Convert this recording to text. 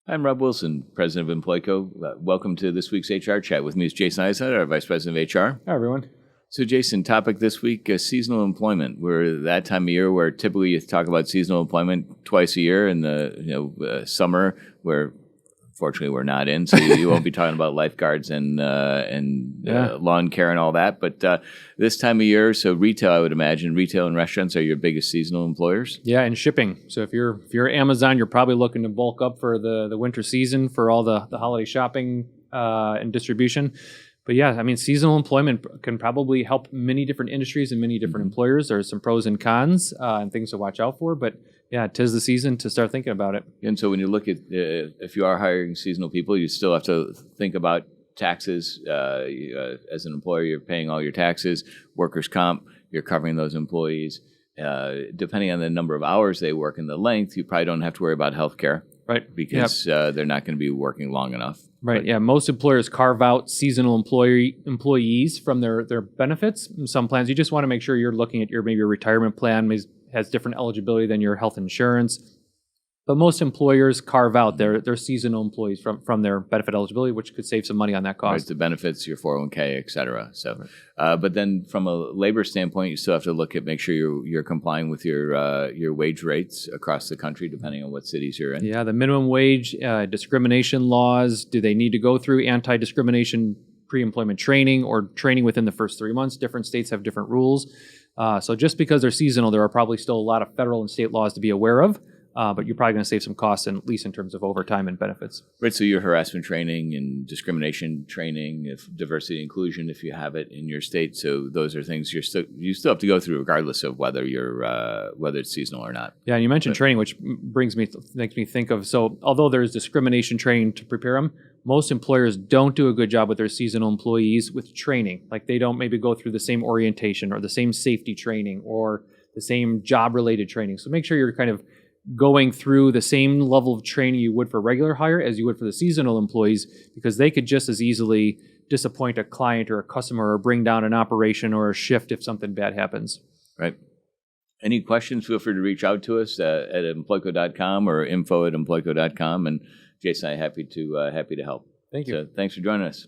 I'm Rob Wilson, president of Employco. Welcome to this week's HR Chat. With me is Jason Eisenhutter, our vice president of HR. Hi, everyone. So, Jason, topic this week, seasonal employment. We're that time of year where typically you talk about seasonal employment twice a year in the summer, where fortunately we're not in, so you won't be talking about lifeguards and lawn care and all that. But this time of year, so retail, I would imagine, retail and restaurants are your biggest seasonal employers. Yeah, and shipping. So if you're Amazon, you're probably looking to bulk up for the winter season for all the holiday shopping and distribution. But yeah, I mean, seasonal employment can probably help many different industries and many different employers. There's some pros and cons and things to watch out for. But yeah, 'tis the season to start thinking about it. And so when you look at, if you are hiring seasonal people, you still have to think about taxes. As an employer, you're paying all your taxes, workers' comp, you're covering those employees. Depending on the number of hours they work and the length, you probably don't have to worry about health care. Right. Because they're not going to be working long enough. Right. Yeah. Most employers carve out seasonal employees from their benefits. In some plans, you just want to make sure you're looking at maybe your retirement plan has different eligibility than your health insurance. But most employers carve out their seasonal employees from their benefit eligibility, which could save some money on that cost. Right, the benefits, your 401k, et cetera. So, but then from a labor standpoint, you still have to look at make sure you're complying with your wage rates across the country, depending on what cities you're in. Yeah, the minimum wage, discrimination laws. Do they need to go through anti-discrimination pre-employment training or training within the first 3 months? Different states have different rules. So just because they're seasonal, there are probably still a lot of federal and state laws to be aware of. But you're probably going to save some costs, at least in terms of overtime and benefits. Right. So your harassment training and discrimination training, if diversity and inclusion, if you have it in your state. So those are things you still have to go through, regardless of whether it's seasonal or not. Yeah, and you mentioned training, which makes me think of. So although there's discrimination training to prepare them, most employers don't do a good job with their seasonal employees with training. Like they don't maybe go through the same orientation or the same safety training or the same job-related training. So make sure you're kind of going through the same level of training you would for regular hire as you would for the seasonal employees, because they could just as easily disappoint a client or a customer or bring down an operation or a shift if something bad happens. Right. Any questions, feel free to reach out to us at employco.com or info@employco.com. And Jason and I are happy to help. Thank you. So thanks for joining us.